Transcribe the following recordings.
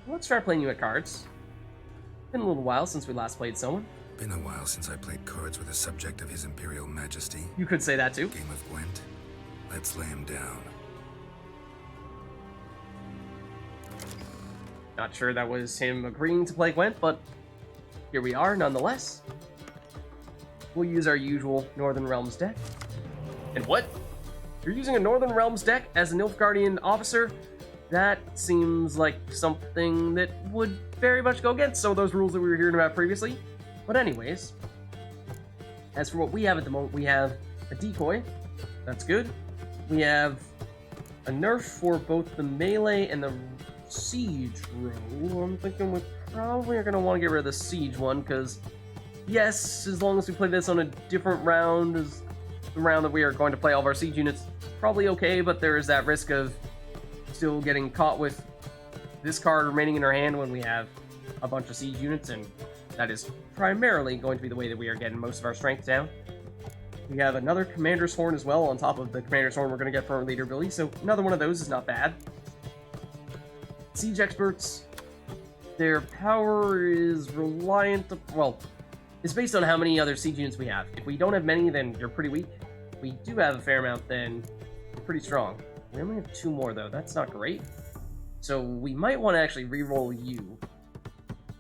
Let's try playing you at cards. Been a little while since we last played someone. Been a while since I played cards with a subject of His Imperial Majesty. You could say that too. Game of Gwent. Let's lay him down. Not sure that was him agreeing to play Gwent, but here we are nonetheless. We'll use our usual Northern Realms deck. And what? You're using a Northern Realms deck as an Nilfgaardian officer? That seems like something that would very much go against some of those rules that we were hearing about previously. But anyways, as for what we have at the moment, we have a decoy. That's good. We have a nerf for both the melee and the siege row. I'm thinking we probably are going to want to get rid of the siege one, because yes, as long as we play this on a different round as the round that we are going to play all of our siege units, probably okay, but there is that risk of still getting caught with this card remaining in our hand when we have a bunch of siege units, and that is primarily going to be the way that we are getting most of our strength down. We have another Commander's Horn as well on top of the Commander's Horn we're going to get from our leader ability, so another one of those is not bad. Siege Experts, their power is reliant, well, it's based on how many other siege units we have. If we don't have many, then you're pretty weak. If we do have a fair amount, then you're pretty strong. We only have 2 more, though. That's not great. So we might want to actually re-roll you.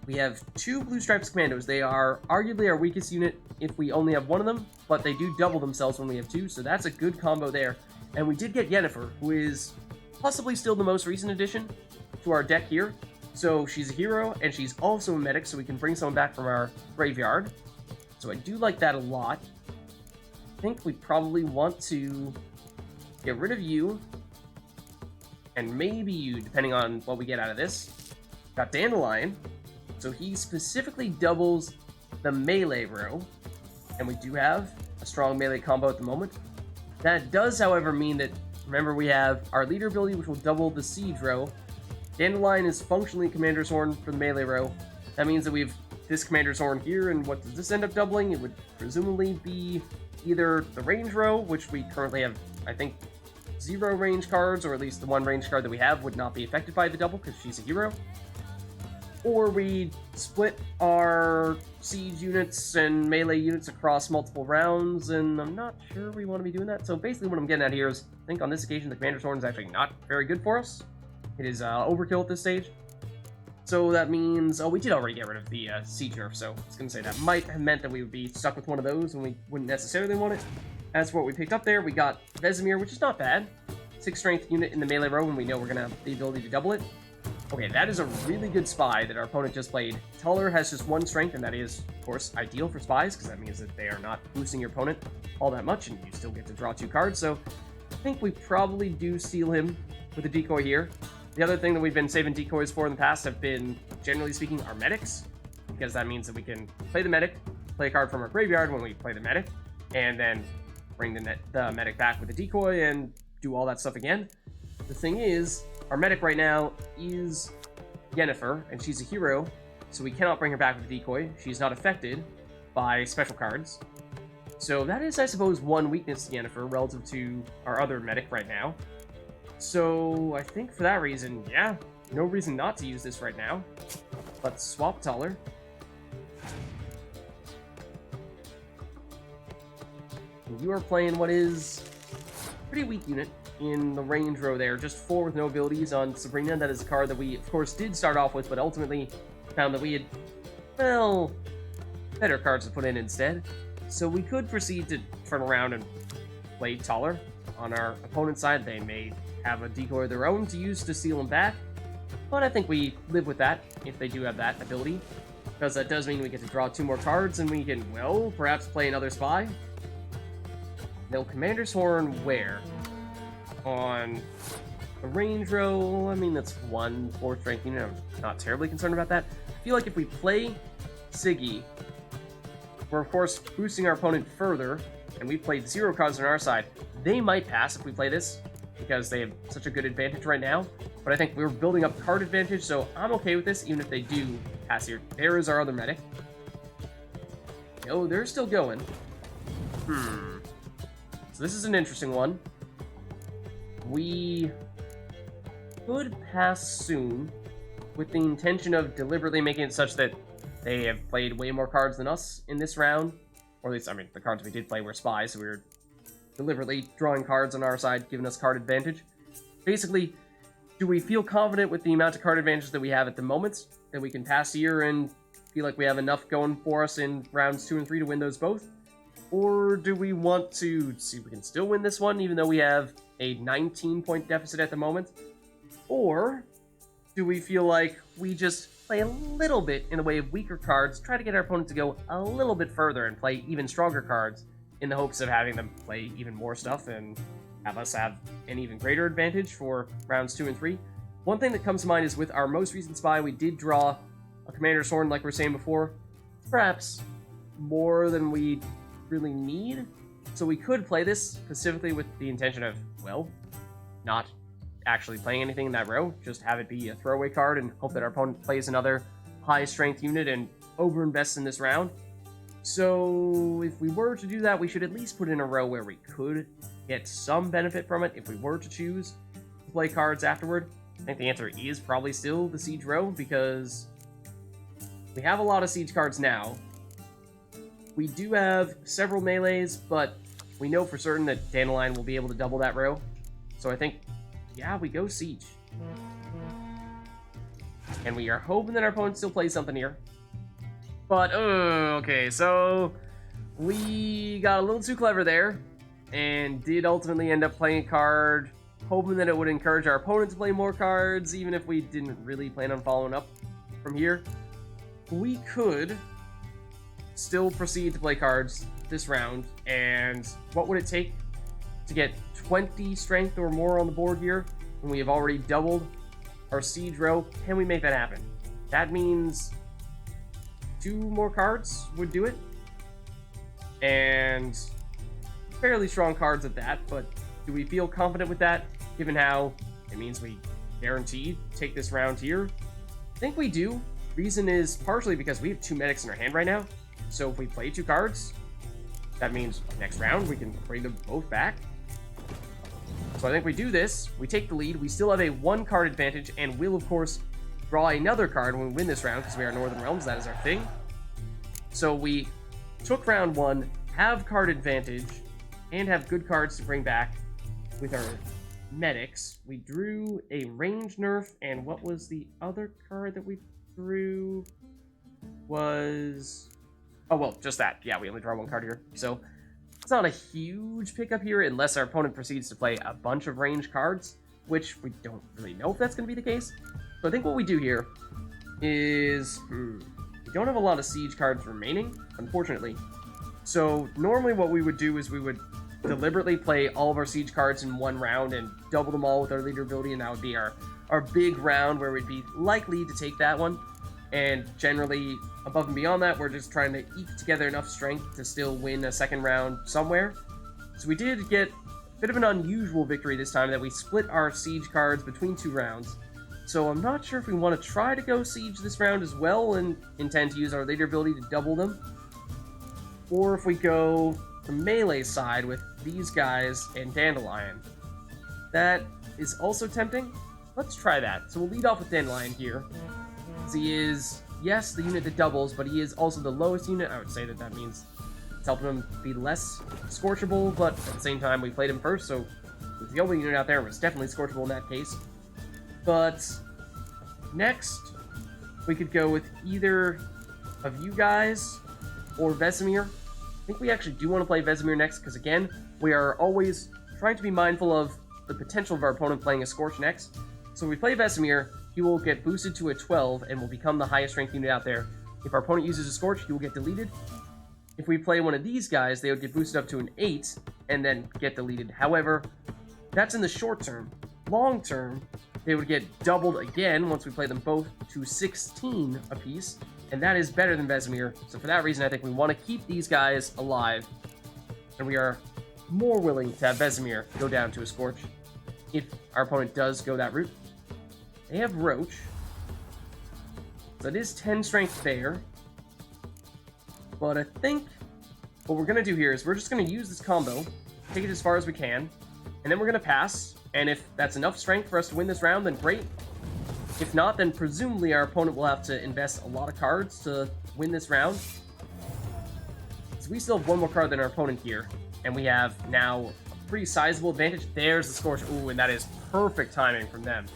We have 2 Blue Stripes Commandos. They are arguably our weakest unit if we only have one of them, but they do double themselves when we have 2, so that's a good combo there. And we did get Yennefer, who is possibly still the most recent addition to our deck here. So she's a hero, and she's also a medic, so we can bring someone back from our graveyard. So I do like that a lot. I think we probably want to get rid of you, and maybe you, depending on what we get out of this. Got Dandelion, so he specifically doubles the melee row, and we do have a strong melee combo at the moment. That does, however, mean that, remember, we have our leader ability, which will double the siege row. Dandelion is functionally Commander's Horn for the melee row. That means that we have this Commander's Horn here, and what does this end up doubling? It would presumably be either the range row, which we currently have, I think, 0 range cards, or at least the one range card that we have would not be affected by the double because she's a hero. Or we split our siege units and melee units across multiple rounds, and I'm not sure we want to be doing that. So basically what I'm getting at here is, I think on this occasion the Commander's Horn is actually not very good for us. It is overkill at this stage. So that means, oh, we did already get rid of the siege nerf, so I was going to say that might have meant that we would be stuck with one of those and we wouldn't necessarily want it. As for what we picked up there, we got Vesemir, which is not bad. 6 strength unit in the melee row, and we know we're going to have the ability to double it. Okay, that is a really good spy that our opponent just played. Tuller has just 1 strength, and that is, of course, ideal for spies, because that means that they are not boosting your opponent all that much, and you still get to draw 2 cards, so I think we probably do seal him with a decoy here. The other thing that we've been saving decoys for in the past have been, generally speaking, our medics, because that means that we can play the medic, play a card from our graveyard when we play the medic, and then bring the medic back with the decoy and do all that stuff again. The thing is, our medic right now is Yennefer, and she's a hero, so we cannot bring her back with the decoy. She's not affected by special cards. So that is, I suppose, one weakness to Yennefer relative to our other medic right now. So I think for that reason, yeah, no reason not to use this right now. Let's swap Tuller. You are playing what is a pretty weak unit in the range row there, just 4 with no abilities on Sabrina. That is a card that we, of course, did start off with, but ultimately found that we had, well, better cards to put in instead. So we could proceed to turn around and play Tuller. On our opponent's side, they may have a decoy of their own to use to seal him back, but I think we live with that if they do have that ability, because that does mean we get to draw 2 more cards, and we can, well, perhaps play another spy. Now, Commander's Horn where? On the range row, I mean, that's 1 4 strength unit. I'm not terribly concerned about that. I feel like if we play Siggy, we're, of course, boosting our opponent further, and we played 0 cards on our side. They might pass if we play this, because they have such a good advantage right now. But I think we're building up card advantage, so I'm okay with this, even if they do pass here. There is our other medic. Oh, they're still going. So this is an interesting one. We could pass soon, with the intention of deliberately making it such that they have played way more cards than us in this round. Or at least, I mean, the cards we did play were spies, so we were deliberately drawing cards on our side, giving us card advantage. Basically, do we feel confident with the amount of card advantage that we have at the moment, that we can pass here and feel like we have enough going for us in rounds 2 and 3 to win those both? Or do we want to see if we can still win this one, even though we have a 19-point deficit at the moment? Or do we feel like we just play a little bit in the way of weaker cards, try to get our opponent to go a little bit further and play even stronger cards in the hopes of having them play even more stuff and have us have an even greater advantage for rounds 2 and 3? One thing that comes to mind is with our most recent spy, we did draw a Commander's Horn, like we were saying before, perhaps more than we really need. So we could play this specifically with the intention of, well, not actually playing anything in that row, just have it be a throwaway card and hope that our opponent plays another high strength unit and over-invests in this round. So if we were to do that, we should at least put in a row where we could get some benefit from it if we were to choose to play cards afterward. I think the answer is probably still the Siege row, because we have a lot of Siege cards now. We do have several melees, but we know for certain that Dandelion will be able to double that row. So I think, yeah, we go Siege. And we are hoping that our opponent still plays something here. But, okay, so we got a little too clever there and did ultimately end up playing a card, hoping that it would encourage our opponent to play more cards, even if we didn't really plan on following up from here. We could still proceed to play cards this round, and what would it take to get 20 strength or more on the board here when we have already doubled our Siege row? Can we make that happen? That means 2 more cards would do it, and fairly strong cards at that, but do we feel confident with that, given how it means we guaranteed take this round here? I think we do. Reason is partially because we have 2 medics in our hand right now, so if we play 2 cards, that means next round we can bring them both back. So I think we do this, we take the lead, we still have a 1 card advantage, and will of course draw another card when we win this round, because we are Northern Realms, that is our thing. So we took round 1, have card advantage, and have good cards to bring back with our medics. We drew a range nerf, and what was the other card that we drew? Was... oh, well, just that. Yeah, we only draw 1 card here. So it's not a huge pickup here unless our opponent proceeds to play a bunch of range cards, which we don't really know if that's going to be the case. So I think what we do here is... we don't have a lot of Siege cards remaining, unfortunately. So normally what we would do is we would deliberately play all of our Siege cards in 1 round and double them all with our leader ability, and that would be our big round where we'd be likely to take that one. And generally, above and beyond that, we're just trying to eke together enough strength to still win a second round somewhere. So we did get a bit of an unusual victory this time, that we split our Siege cards between 2 rounds. So I'm not sure if we want to try to go Siege this round as well and intend to use our leader ability to double them, or if we go the melee side with these guys and Dandelion. That is also tempting. Let's try that. So we'll lead off with Dandelion here. He is, yes, the unit that doubles, but he is also the lowest unit. I would say that means it's helping him be less scorchable, but at the same time, we played him first, so he's the only unit out there, and was definitely scorchable in that case. But next, we could go with either of you guys or Vesemir. I think we actually do want to play Vesemir next, because again, we are always trying to be mindful of the potential of our opponent playing a Scorch next. So if we play Vesemir, he will get boosted to a 12 and will become the highest strength unit out there. If our opponent uses a Scorch, he will get deleted. If we play one of these guys, they would get boosted up to an 8 and then get deleted. However, that's in the short term. Long term, they would get doubled again once we play them both to 16 apiece, and that is better than Vesemir. So for that reason, I think we want to keep these guys alive, and we are more willing to have Vesemir go down to a Scorch if our opponent does go that route. They have Roach, so it is 10 strength there, but I think what we're going to do here is we're just going to use this combo, take it as far as we can, and then we're going to pass, and if that's enough strength for us to win this round, then great. If not, then presumably our opponent will have to invest a lot of cards to win this round. So we still have one more card than our opponent here, and we have now a pretty sizable advantage. There's the Scorch. Ooh, and that is perfect timing from them.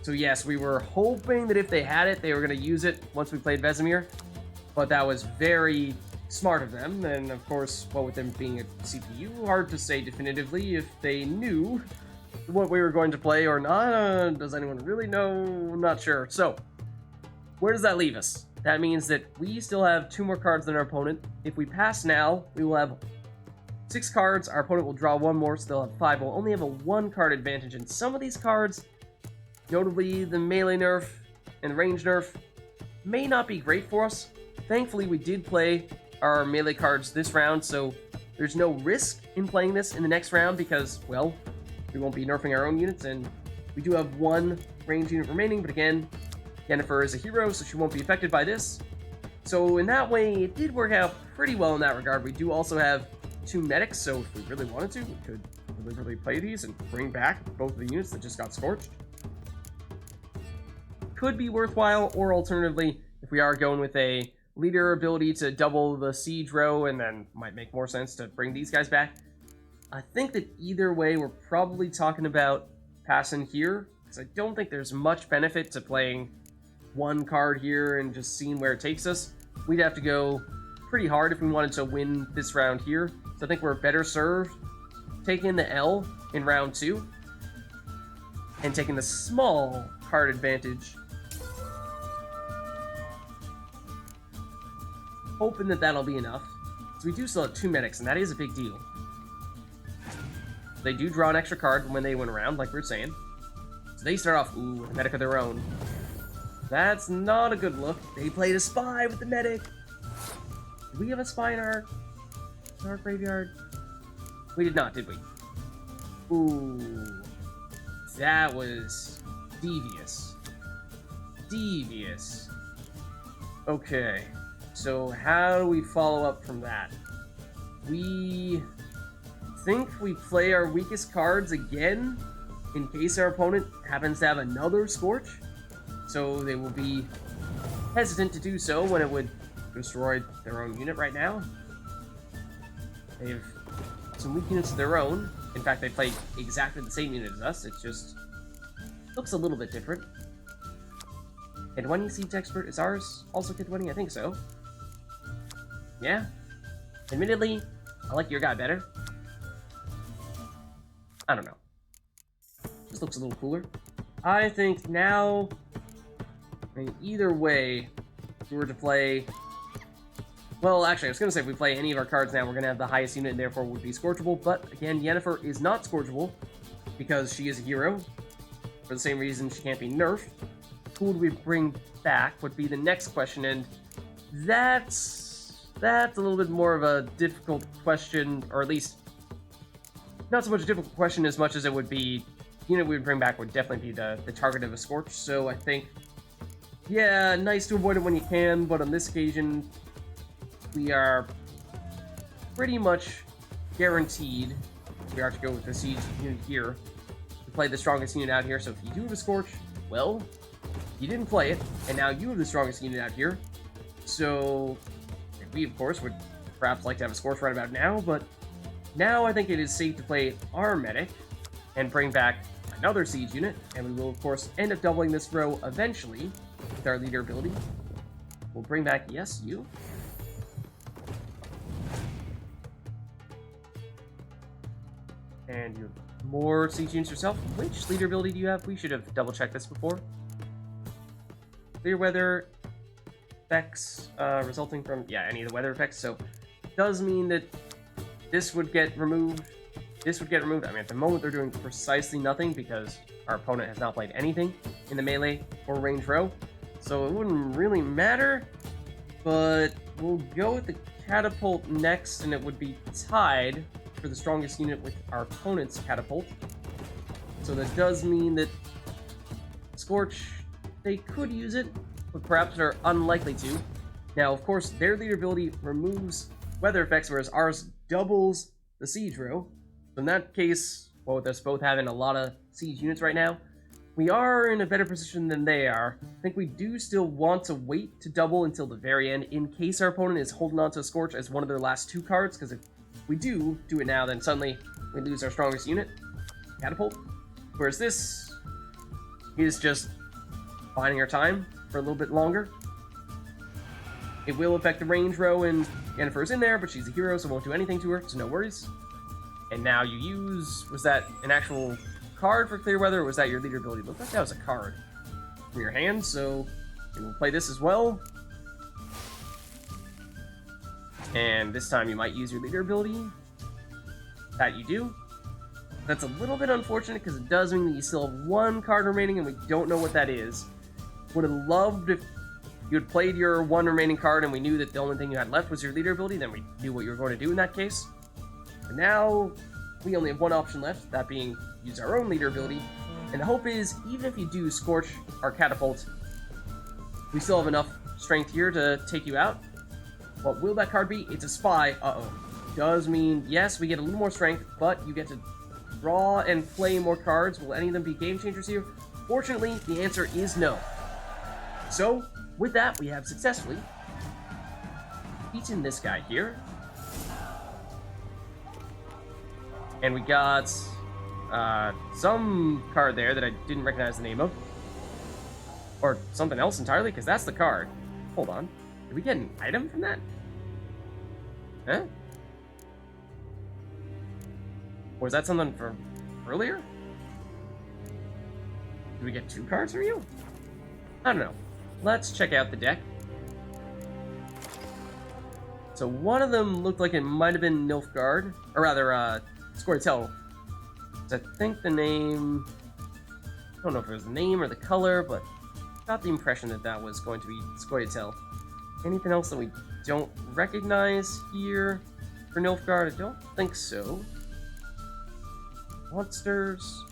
So yes, we were hoping that if they had it, they were going to use it once we played Vesemir, but that was very smart of them, and of course, well, with them being a CPU, hard to say definitively if they knew what we were going to play or not. Does anyone really know? I'm not sure. So, where does that leave us? That means that we still have 2 more cards than our opponent. If we pass now, we will have 6 cards. Our opponent will draw 1 more, so they'll have 5. We'll only have a 1 card advantage, and some of these cards, notably the melee nerf and the range nerf, may not be great for us. Thankfully, we did play our melee cards this round, so there's no risk in playing this in the next round because, well, we won't be nerfing our own units, and we do have 1 range unit remaining, but again, Yennefer is a hero, so she won't be affected by this. So in that way, it did work out pretty well in that regard. We do also have 2 medics, so if we really wanted to, we could deliberately play these and bring back both of the units that just got scorched. Could be worthwhile, or alternatively, if we are going with a leader ability to double the siege row, and then might make more sense to bring these guys back. I think that either way, we're probably talking about passing here, because I don't think there's much benefit to playing 1 card here and just seeing where it takes us. We'd have to go pretty hard if we wanted to win this round here, so I think we're better served taking the L in round 2 and taking the small card advantage, hoping that that'll be enough. So we do still have 2 medics, and that is a big deal. They do draw an extra card when they win around, like we were saying. So they start off, ooh, with a medic of their own. That's not a good look. They played a spy with the medic. Did we have a spy in our graveyard? We did not, did we? Ooh. That was devious. Devious. Okay. So how do we follow up from that? We think we play our weakest cards again in case our opponent happens to have another Scorch. So they will be hesitant to do so when it would destroy their own unit right now. They have some weak units of their own. In fact, they play exactly the same unit as us. It just looks a little bit different. Kid20 Siege Expert is ours. Also Kid20, I think so. Yeah. Admittedly, I like your guy better. I don't know. Just looks a little cooler. I think now, I mean, either way, if we were to play... Well, actually, I was going to say if we play any of our cards now, we're going to have the highest unit and therefore would be scorchable. But again, Yennefer is not scorchable because she is a hero. For the same reason she can't be nerfed. Who would we bring back would be the next question, and that's a little bit more of a difficult question, or at least not so much a difficult question as much as it would be, the unit we would bring back would definitely be the target of a Scorch, so I think, yeah, nice to avoid it when you can, but on this occasion, we are pretty much guaranteed, we are to go with the siege unit here, to play the strongest unit out here, so if you do have a Scorch, well, you didn't play it, and now you have the strongest unit out here, so we, of course, would perhaps like to have a Scorch right about now, but now I think it is safe to play our medic and bring back another siege unit, and we will, of course, end up doubling this row eventually with our leader ability. We'll bring back, yes, you. And you have more siege units yourself. Which leader ability do you have? We should have double-checked this before. Clear weather effects resulting from, yeah, any of the weather effects, so it does mean that this would get removed. This would get removed. I mean, at the moment, they're doing precisely nothing because our opponent has not played anything in the melee or range row, so it wouldn't really matter, but we'll go with the catapult next, and it would be tied for the strongest unit with our opponent's catapult. So that does mean that Scorch, they could use it, but perhaps are unlikely to. Now, of course, their leader ability removes weather effects, whereas ours doubles the siege row. So in that case, well, with us both having a lot of siege units right now, we are in a better position than they are. I think we do still want to wait to double until the very end in case our opponent is holding on to a Scorch as one of their last 2 cards, because if we do it now, then suddenly we lose our strongest unit, Catapult. Whereas this is just biding our time for a little bit longer. It will affect the range row, and Yennefer's in there, but she's a hero, so it won't do anything to her, so no worries. And now you use... Was that an actual card for Clear Weather, or was that your leader ability? It looked like that was a card from your hand, so we'll play this as well. And this time you might use your leader ability. That you do. That's a little bit unfortunate, because it does mean that you still have 1 card remaining, and we don't know what that is. Would have loved if you had played your 1 remaining card and we knew that the only thing you had left was your leader ability, then we knew what you were going to do in that case. But now, we only have 1 option left, that being use our own leader ability. And the hope is, even if you do Scorch our Catapult, we still have enough strength here to take you out. What will that card be? It's a Spy. Uh-oh. Does mean, yes, we get a little more strength, but you get to draw and play more cards. Will any of them be game changers here? Fortunately, the answer is no. So, with that, we have successfully beaten this guy here. And we got some card there that I didn't recognize the name of. Or something else entirely, because that's the card. Hold on. Did we get an item from that? Huh? Or was that something from earlier? Did we get 2 cards from you? I don't know. Let's check out the deck. So one of them looked like it might have been Nilfgaard, or rather, Scoia'tael. I think the name... I don't know if it was the name or the color, but got the impression that that was going to be Scoia'tael. Anything else that we don't recognize here for Nilfgaard? I don't think so. Monsters...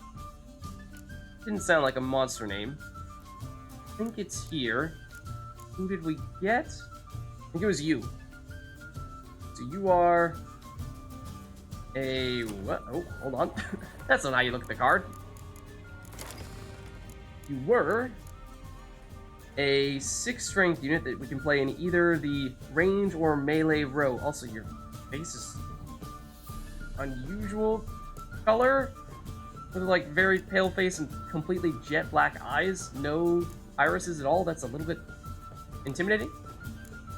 Didn't sound like a monster name. I think it's here. Who did we get? I think it was you. So you are a... What? Oh, hold on. That's not how you look at the card. You were a 6 strength unit that we can play in either the range or melee row. Also, your face is unusual color. With like very pale face and completely jet black eyes. No irises at all. That's a little bit intimidating.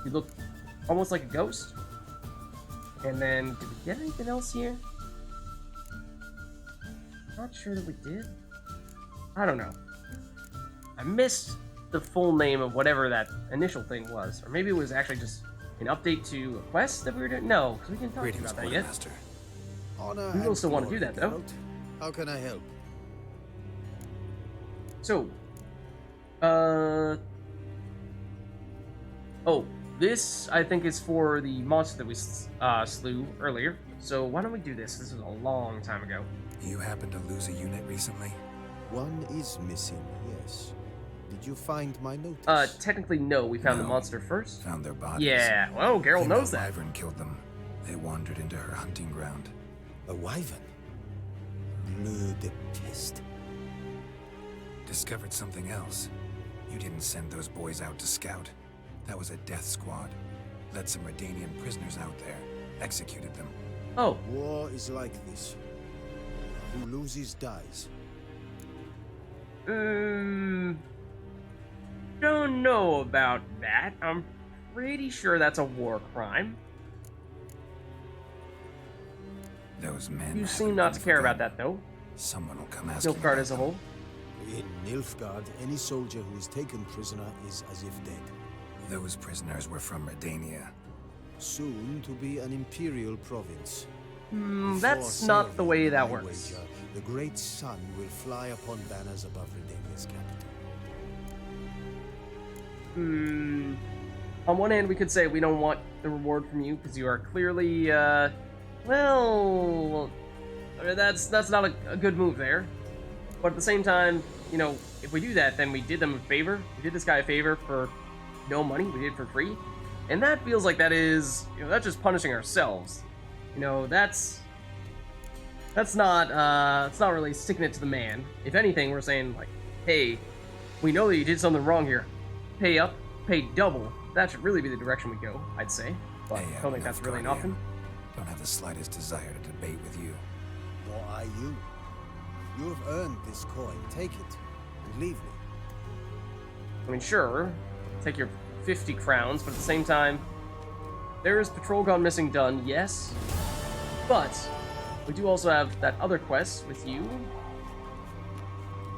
You look almost like a ghost. And then, did we get anything else here? Not sure that we did. I don't know. I missed the full name of whatever that initial thing was. Or maybe it was actually just an update to a quest that we were doing. No, because we didn't talk about that yet. Master. We will still want to do that, though. How can I help? So, oh, this, I think, is for the monster that we slew earlier. So why don't we do this? This was a long time ago. You happen to lose a unit recently? One is missing, yes. Did you find my notice? Technically, no. We found the monster first. Found their bodies. Yeah, well, Geralt knows that. A wyvern killed them. They wandered into her hunting ground. A wyvern? Bleu de peste. Discovered something else. You didn't send those boys out to scout. That was a death squad. Led some Redanian prisoners out there. Executed them. Oh. War is like this. Who loses dies. Don't know about that. I'm pretty sure that's a war crime. Those men. You seem not to care about that, though. Someone will come asking. Nilfgaard as a whole. In Nilfgaard, any soldier who is taken prisoner is as if dead. Those prisoners were from Redania. Soon to be an imperial province. That's not the way that works. Wager, the great sun will fly upon banners above Redania's capital. On one hand, we could say we don't want the reward from you because you are clearly, well, I mean, that's not a good move there. But at the same time, you know, if we do that, then we did them a favor. We did this guy a favor for no money. We did it for free. And that feels like that is, you know, that's just punishing ourselves. You know, that's not really sticking it to the man. If anything, we're saying, like, hey, we know that you did something wrong here. Pay up, pay double. That should really be the direction we go, I'd say. But I don't think that's really an option. Don't have the slightest desire to debate with you. Nor I you. You have earned this coin. Take it and leave me. I mean, sure, take your 50 crowns, but at the same time, there is patrol gone missing done, yes. But we do also have that other quest with you.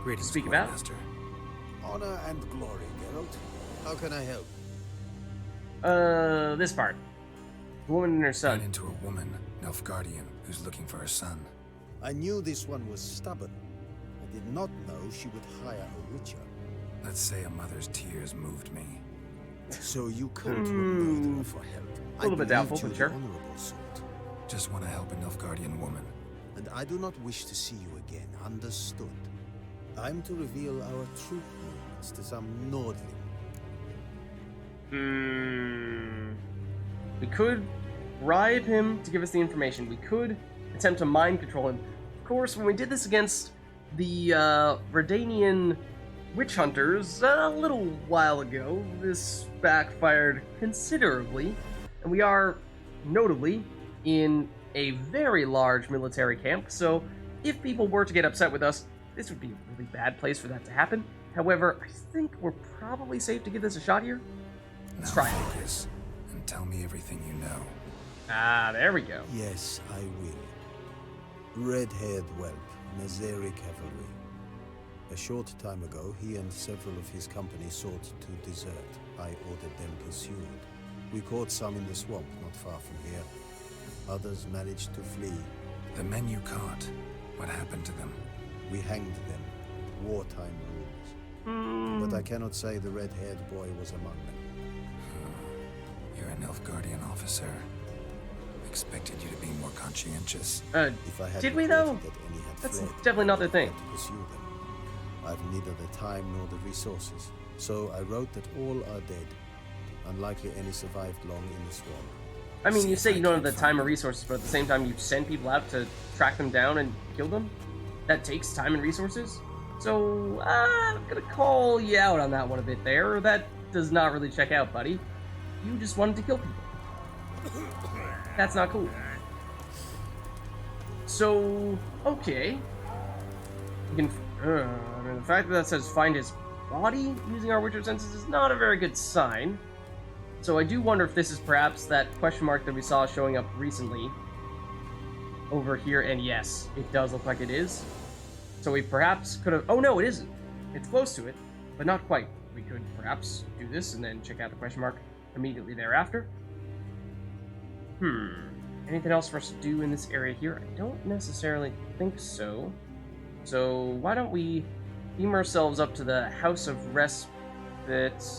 Great to speak about. Master. Honor and glory, Geralt. How can I help? This part. The woman and her son. Ran into a woman, Nilfgaardian, who's looking for her son. I knew this one was stubborn. I did not know she would hire a witcher. Let's say a mother's tears moved me. So you come to a murderer for help. A little bit doubtful, you're but sure. the honorable sort. Just want to help a Nilfgaardian woman. And I do not wish to see you again. Understood. I'm to reveal our true movements to some Nordling. We could bribe him to give us the information. We could attempt to mind control him. Of course, when we did this against the Redanian witch hunters a little while ago, this backfired considerably, and we are notably in a very large military camp, so if people were to get upset with us, this would be a really bad place for that to happen. However, I think we're probably safe to give this a shot here. Let's try it. Focus and tell me everything you know. Ah, there we go. Yes, I will. Red-haired whelp, Nazeri cavalry. A short time ago, he and several of his company sought to desert. I ordered them pursued. We caught some in the swamp not far from here. Others managed to flee. The men you caught, what happened to them? We hanged them. Wartime rules. But I cannot say the red-haired boy was among them. You're an Nilfgaardian officer. Expected you to be more conscientious. If I had Did we though? reported that any had That's fled, definitely not the thing. I had to pursue them. I've neither the time nor the resources, so I wrote that all are dead. Unlikely any survived long in the swamp. I mean, you say you don't have the time or resources, but at the same time you send people out to track them down and kill them? That takes time and resources? So, I'm gonna call you out on that one a bit there. That does not really check out, buddy. You just wanted to kill people. That's not cool. So, okay. You can, I mean, the fact that that says find his body using our Witcher senses is not a very good sign. So I do wonder if this is perhaps that question mark that we saw showing up recently over here, and yes, it does look like it is. So we perhaps could have... Oh no, it isn't. It's close to it, but not quite. We could perhaps do this and then check out the question mark immediately thereafter. Anything else for us to do in this area here? I don't necessarily think so. So why don't we beam ourselves up to the House of Respite,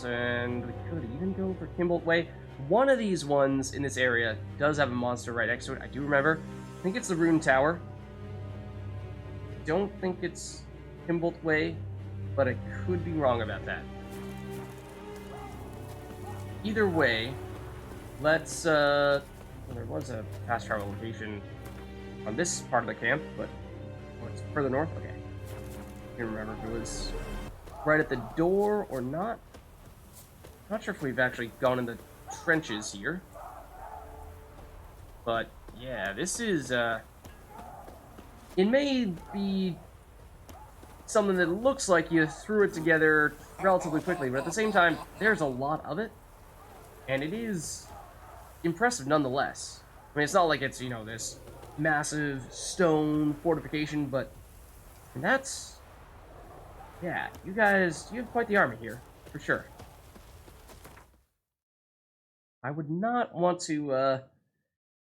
and we could even go for Kimbolt Way. One of these ones in this area does have a monster right next to it. I do remember. I think it's the Rune Tower. Don't think it's Kimbolt Way, but I could be wrong about that. Either way, let's, well, there was a fast travel location on this part of the camp, but it's further north? Okay. I can't remember if it was right at the door or not. Not sure if we've actually gone in the trenches here. But, yeah, this is, it may be something that looks like you threw it together relatively quickly, but at the same time, there's a lot of it. And it is impressive nonetheless. I mean, it's not like it's, you know, this massive stone fortification, but that's... Yeah, you guys, you have quite the army here, for sure. I would not want to,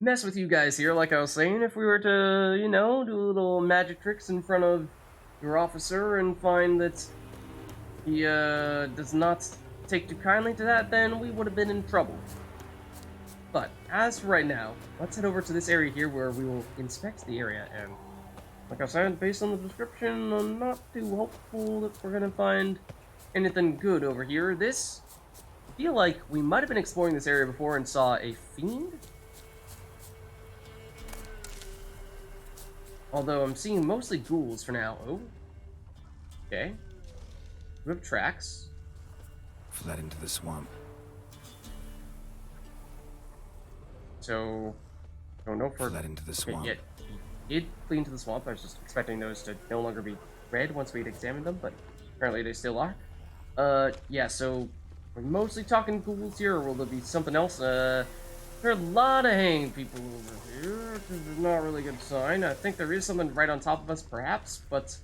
mess with you guys here, like I was saying, if we were to, you know, do little magic tricks in front of your officer and find that he, does not take too kindly to that, then we would have been in trouble. But, as for right now, let's head over to this area here where we will inspect the area, and like I said, based on the description, I'm not too hopeful that we're gonna find anything good over here. This, I feel like we might have been exploring this area before and saw a fiend? Although I'm seeing mostly ghouls for now. Oh. Okay. We have tracks. Fled into the swamp. So, don't know for... Fled into the swamp. Okay, yeah, he did flee into the swamp. I was just expecting those to no longer be red once we'd examined them, but apparently they still are. Yeah, so we're mostly talking ghouls here, or will there be something else? There are a lot of hanged people over here, which is not a really good sign. I think there is something right on top of us, perhaps, but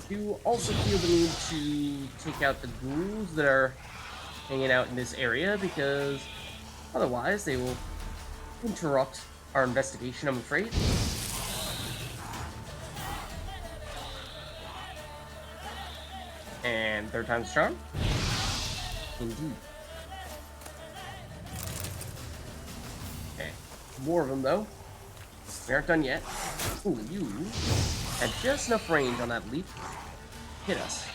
you also feel the need to take out the ghouls that are hanging out in this area, because otherwise they will interrupt our investigation, I'm afraid. And third time's a charm. Indeed. Okay. More of them, though. We aren't done yet. Ooh, you had just enough range on that leap. Hit us.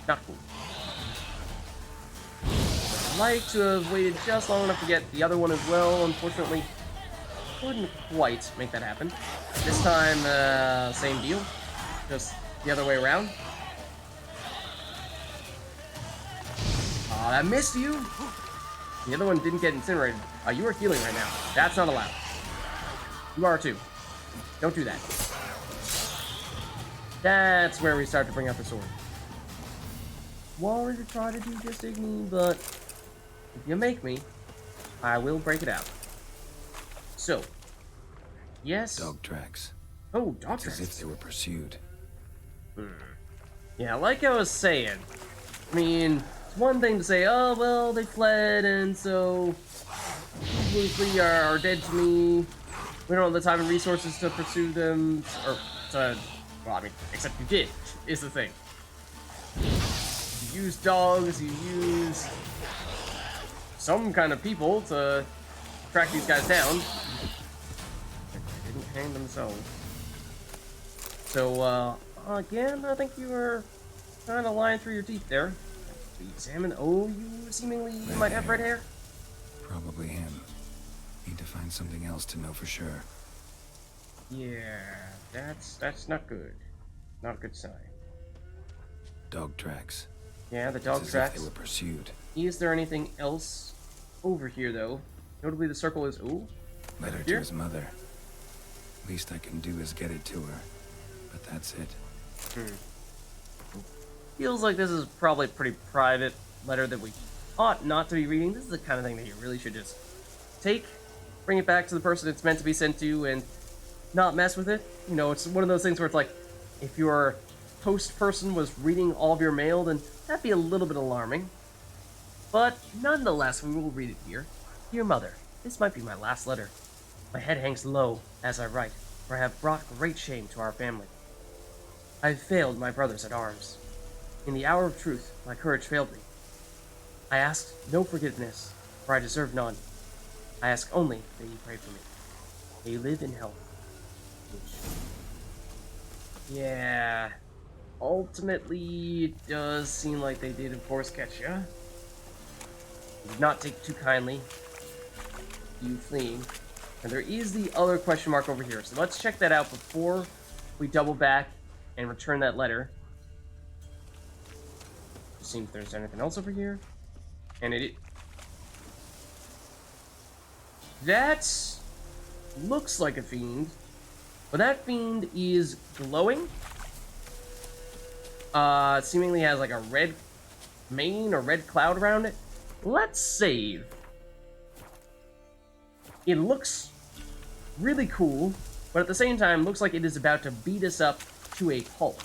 Not cool. I'd like to have waited just long enough to get the other one as well. Unfortunately, couldn't quite make that happen. This time, same deal. Just the other way around. That missed you. The other one didn't get incinerated. You are healing right now. That's not allowed. You are too. Don't do that. That's where we start to bring out the sword. Wanted to try to do just Igni, but if you make me, I will break it out. So, yes. Dog tracks. Oh, dog It's tracks. as if they were pursued. Yeah, like I was saying. I mean, it's one thing to say, oh, well, they fled, and so usually are dead to me. We don't have the time and resources to pursue them, or to, well, I mean, except you did, is the thing. You use dogs, you use some kind of people to track these guys down. They didn't hang themselves. So, again, I think you were kind of lying through your teeth there. We examine. Oh, you seemingly might have red hair. Probably him. Need to find something else to know for sure. Yeah, that's not good. Not a good sign. Dog tracks. Yeah, the dog It's as if tracks. they were pursued. Is there anything else over here, though? Notably, the circle is... Ooh. Letter to Here? his mother. Least I can do is get it to her. But that's it. Feels like this is probably a pretty private letter that we ought not to be reading. This is the kind of thing that you really should just take, bring it back to the person it's meant to be sent to, and not mess with it. You know, it's one of those things where it's like, if your post person was reading all of your mail, then that'd be a little bit alarming. But nonetheless, we will read it here. Dear Mother, this might be my last letter. My head hangs low as I write, for I have brought great shame to our family. I have failed my brothers at arms. In the hour of truth, my courage failed me. I asked no forgiveness, for I deserve none. I ask only that you pray for me. May you live in health. Yeah. Ultimately, it does seem like they did, of course, catch you. Did not take too kindly to you fleeing. And there is the other question mark over here, so let's check that out before we double back and return that letter. See if there's anything else over here. And that looks like a fiend, but that fiend is glowing. It seemingly has like a red mane or red cloud around it. Let's save. It looks really cool, but at the same time looks like it is about to beat us up to a pulp.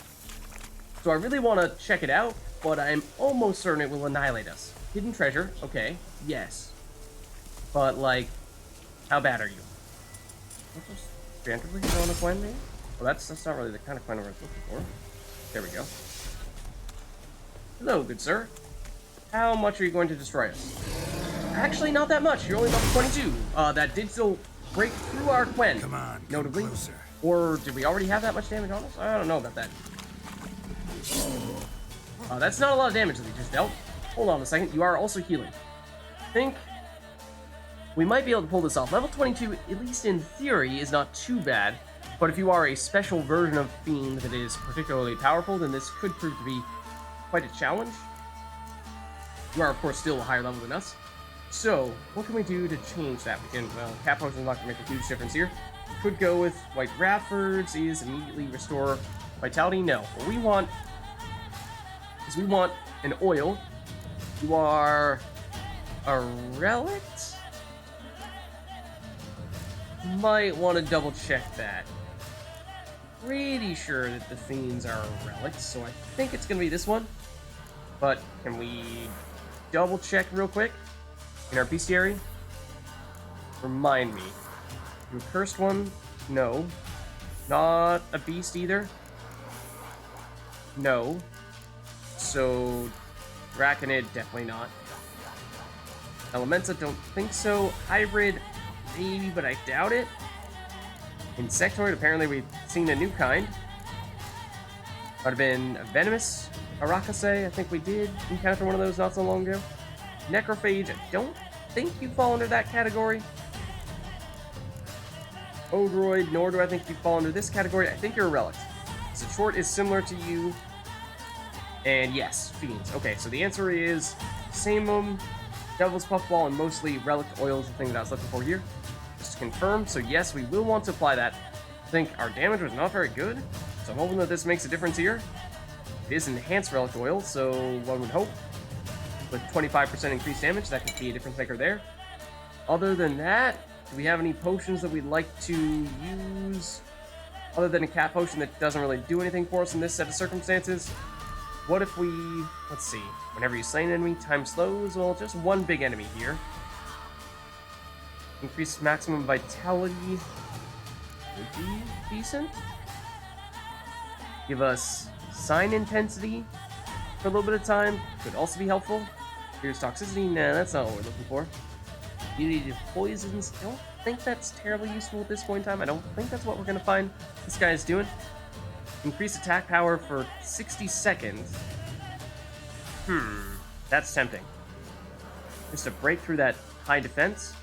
So I really want to check it out, but I'm almost certain it will annihilate us. Hidden treasure, okay, yes. But, like, how bad are you? Let's just randomly throw in a coin there? Well, that's not really the kind of coin I was looking for. There we go. Hello, good sir. How much are you going to destroy us? Actually, not that much. You're only level 22. That did still break through our Quen. Come on, come notably. closer. Or did we already have that much damage on us? I don't know about that. That's not a lot of damage that we just dealt. Hold on a second. You are also healing. I think we might be able to pull this off. Level 22, at least in theory, is not too bad. But if you are a special version of Fiend that is particularly powerful, then this could prove to be quite a challenge. You are, of course, still a higher level than us. So, what can we do to change that? We can, well, cat potion's not going to make a huge difference here. Could go with White Raffords, is immediately restore vitality. No, what we want is we want an oil. You are a relict? Might want to double check that. Pretty sure that the Fiends are relics, so I think it's going to be this one. But can we double check real quick in our bestiary? Remind me. You a cursed one? No. Not a beast either? No. So, Draconid, definitely not. Elementa, don't think so. Hybrid, maybe, but I doubt it. Insectoid, apparently we've seen a new kind. Might have been a venomous Arakase, I think we did encounter one of those not so long ago. Necrophage, I don't think you fall under that category. Odroid, nor do I think you fall under this category. I think you're a relic. So short is similar to you. And yes, Fiends. Okay, so the answer is Samum, Devil's Puffball, and mostly relic oils, the thing that I was looking for here. Just confirm. So yes, we will want to apply that. I think our damage was not very good, so I'm hoping that this makes a difference here. It is enhanced relic oil, so one would hope with 25% increased damage, that could be a difference maker there. Other than that, do we have any potions that we'd like to use? Other than a cat potion that doesn't really do anything for us in this set of circumstances? What if we, let's see, whenever you slay an enemy, time slows. Well, just one big enemy here. Increase maximum vitality would be decent. Give us sign intensity for a little bit of time, could also be helpful. Here's toxicity, nah, that's not what we're looking for. Immunity to poisons, don't think that's terribly useful at this point in time. I don't think that's what we're gonna find this guy is doing. Increase attack power for 60 seconds. That's tempting. Just to break through that high defense.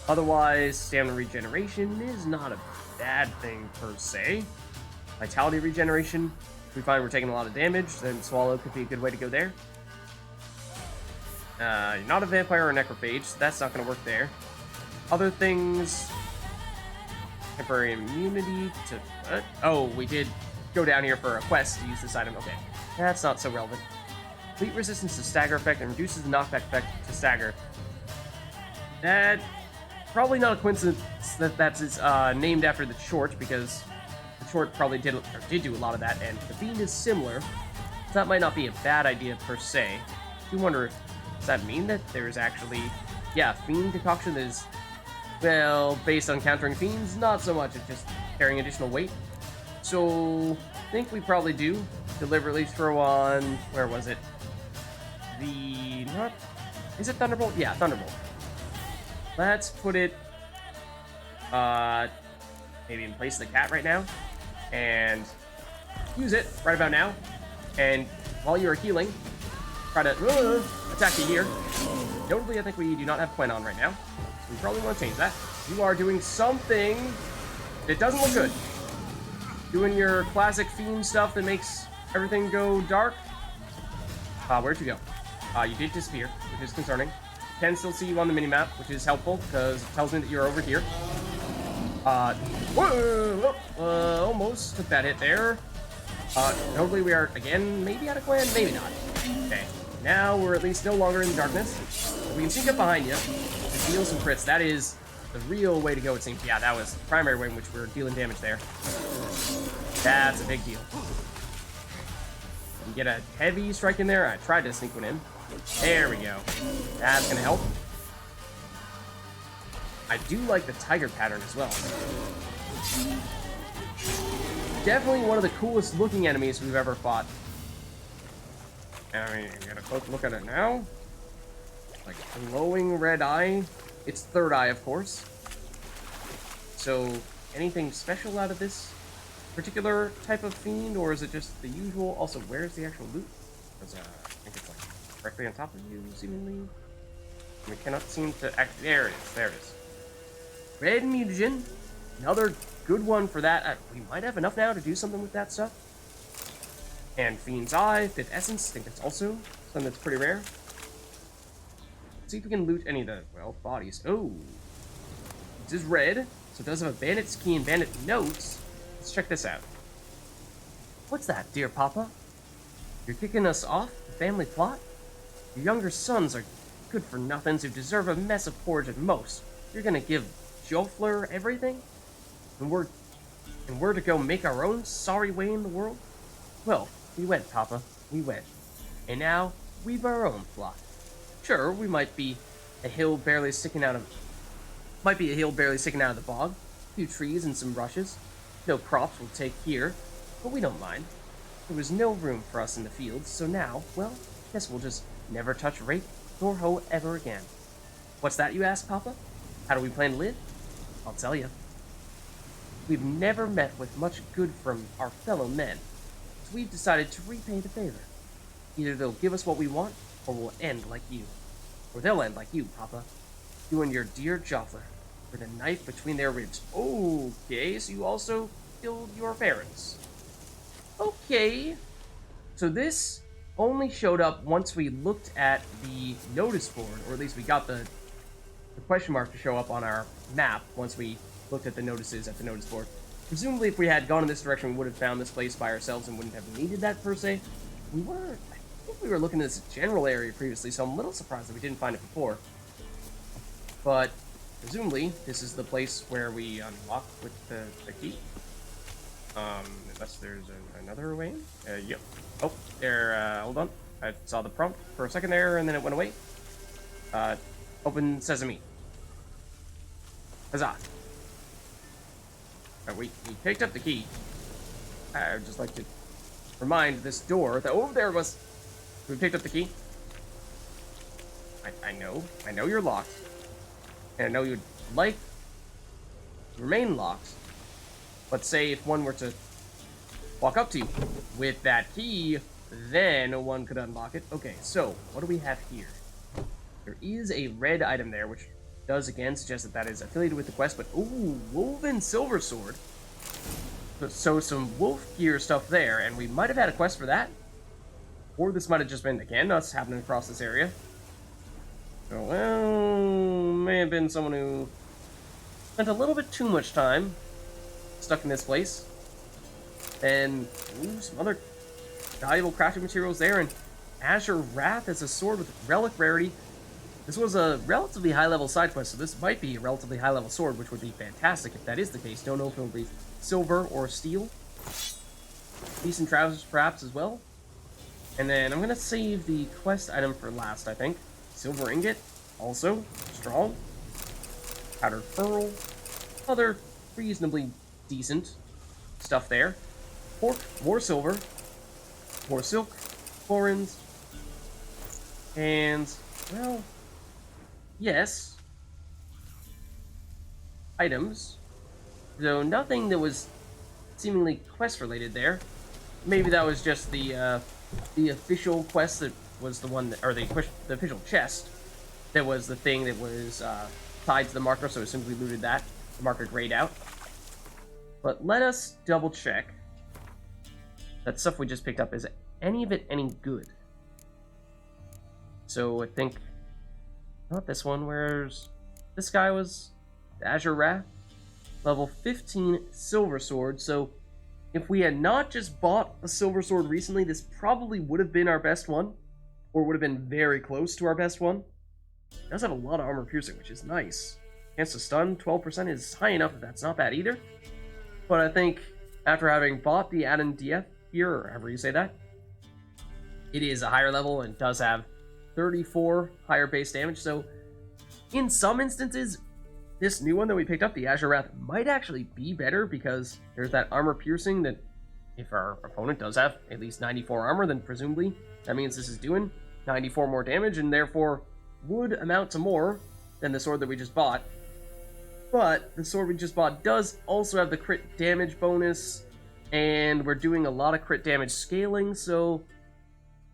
Otherwise, stamina regeneration is not a bad thing per se. Vitality regeneration, if we find we're taking a lot of damage, then Swallow could be a good way to go there. You're not a vampire or a necrophage, so that's not going to work there. Other things... Temporary immunity to... oh, we did go down here for a quest to use this item. Okay, that's not so relevant. Complete resistance to stagger effect and reduces the knockback effect to stagger. That... Probably not a coincidence that that's named after the short, because the short probably did do a lot of that, and the Fiend is similar, so that might not be a bad idea per se. I do wonder, does that mean that there's actually... Yeah, Fiend concoction is, well, based on countering Fiends, not so much, it's just carrying additional weight. So, I think we probably do deliberately throw on... Where was it? Is it Thunderbolt? Yeah, Thunderbolt. Let's put it, maybe in place of the cat right now, and use it right about now. And while you are healing, try to attack you here. Notably, I think we do not have Quen on right now, so we probably want to change that. You are doing something that doesn't look good. Doing your classic Fiend stuff that makes everything go dark. Where'd you go? You did disappear, which is concerning. Can still see you on the minimap, which is helpful, because it tells me that you're over here. Almost took that hit there. Notably, we are, again, maybe out of Quen, maybe not. Okay, now we're at least no longer in the darkness. We can sneak up behind you to deal some crits. That is the real way to go, it seems. Yeah, that was the primary way in which we were dealing damage there. That's a big deal. You get a heavy strike in there. I tried to sneak one in. There we go. That's gonna help. I do like the tiger pattern as well. Definitely one of the coolest looking enemies we've ever fought. I mean, you got a close look at it now. Like glowing red eye. It's third eye, of course. So, anything special out of this particular type of fiend, or is it just the usual? Also, where's the actual loot? Because I think it's like directly on top of you, seemingly. We cannot seem to act. There it is. There it is. Red mutagen. Another good one for that. We might have enough now to do something with that stuff. And Fiend's Eye, 5th Essence, I think that's also something that's pretty rare. Let's see if we can loot any of the, well, bodies. Oh, this is red, so it does have a bandit's key and bandit notes. Let's check this out. What's that, dear Papa? You're kicking us off the family plot? Your younger sons are good-for-nothings who deserve a mess of porridge at most. You're gonna give Jofler everything? And we're to go make our own sorry way in the world? Well, we went, Papa. We went. And now, we've our own plot. Sure, we might be a hill barely sticking out of the bog. A few trees and some rushes. No crops we'll take here, but we don't mind. There was no room for us in the fields, so now, well, guess we'll just never touch rake nor hoe ever again. What's that, you ask, Papa? How do we plan to live? I'll tell you. We've never met with much good from our fellow men, so we've decided to repay the favor. Either they'll give us what we want, or we'll end like you. Or they'll end like you, Papa. You and your dear Jofler, with a knife between their ribs. Okay, so you also killed your parents. Okay. So this only showed up once we looked at the notice board, or at least we got the question mark to show up on our map once we looked at the notices at the notice board. Presumably, if we had gone in this direction, we would have found this place by ourselves and wouldn't have needed that per se. I think we were looking at this general area previously, so I'm a little surprised that we didn't find it before. But presumably, this is the place where we unlock with the key. Unless there's another way in? Yep. Oh, there, hold on. I saw the prompt for a second there, and then it went away. Open sesame. Huzzah. We picked up the key. I would just like to remind this door that, oh, there it was. We picked up the key. I know you're locked. And I know you'd like to remain locked. But say if one were to walk up to you with that key, then one could unlock it. Okay, so what do we have here? There is a red item there, which does again suggest that is affiliated with the quest, but ooh, Woven Silver Sword. So some wolf gear stuff there, and we might have had a quest for that. Or this might have just been, again, us happening across this area. So, well, may have been someone who spent a little bit too much time stuck in this place. And, ooh, some other valuable crafting materials there, and Azure Wrath is a sword with relic rarity. This was a relatively high-level side quest, so this might be a relatively high-level sword, which would be fantastic if that is the case. Don't know if it'll be silver or steel. Decent trousers, perhaps, as well. And then I'm going to save the quest item for last, I think. Silver ingot, also strong. Powdered pearl. Other reasonably decent stuff there. Pork, more silver. More silk. Florins. And, well, yes. Items. Though nothing that was seemingly quest-related there. Maybe that was just the official quest that was the one that, or the official chest that was the thing that was tied to the marker, so as soon as we looted that, the marker grayed out. But let us double check that stuff we just picked up. Is any of it any good? So I think not this one. Where's this guy was? Azure Wrath, level 15 silver sword. So if we had not just bought a silver sword recently, this probably would have been our best one, or would have been very close to our best one. It does have a lot of armor piercing, which is nice. Chance to stun, 12% is high enough that that's not bad either. But I think after having bought the Addon DF here, or however you say that, it is a higher level and does have 34 higher base damage. So in some instances, this new one that we picked up, the Azure Wrath, might actually be better because there's that armor piercing that if our opponent does have at least 94 armor, then presumably that means this is doing 94 more damage and therefore would amount to more than the sword that we just bought. But the sword we just bought does also have the crit damage bonus, and we're doing a lot of crit damage scaling, so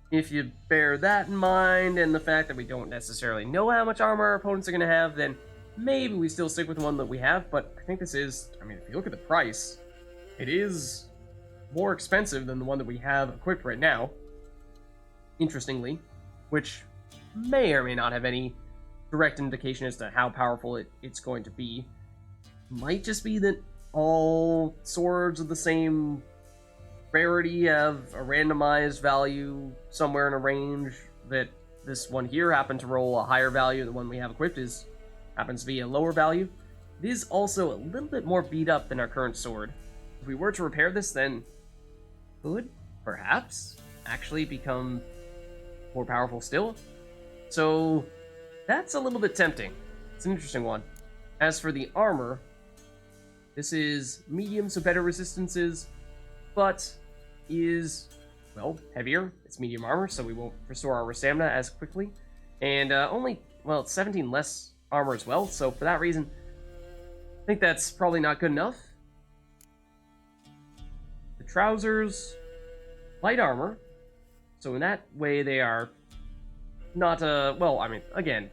if you bear that in mind and the fact that we don't necessarily know how much armor our opponents are going to have, then maybe we still stick with the one that we have. But I think this is, I mean, if you look at the price, it is more expensive than the one that we have equipped right now, interestingly, which may or may not have any direct indication as to how powerful it's going to be. Might just be that all swords of the same rarity have a randomized value somewhere in a range, that this one here happened to roll a higher value, the one we have equipped happens to be a lower value. It is also a little bit more beat up than our current sword. If we were to repair this, then could perhaps actually become more powerful still. So that's a little bit tempting. It's an interesting one. As for the armor, this is medium, so better resistances, but is, well, heavier. It's medium armor, so we won't restore our stamina as quickly. And only, well, it's 17 less armor as well, so for that reason, I think that's probably not good enough. The trousers, light armor, so in that way they are not, well, I mean, again,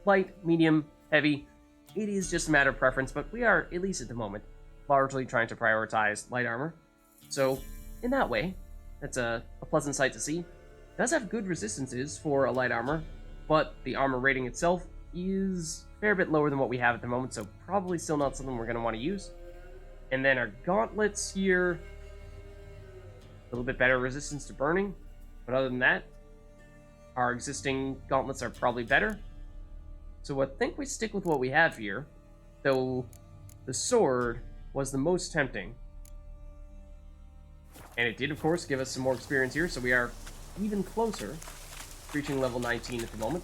light, medium, heavy. It is just a matter of preference, but we are, at least at the moment, largely trying to prioritize light armor. So, in that way, that's a pleasant sight to see. It does have good resistances for a light armor, but the armor rating itself is a fair bit lower than what we have at the moment, so probably still not something we're going to want to use. And then our gauntlets here, a little bit better resistance to burning, but other than that, our existing gauntlets are probably better. So I think we stick with what we have here, though the sword was the most tempting. And it did, of course, give us some more experience here, so we are even closer, reaching level 19 at the moment.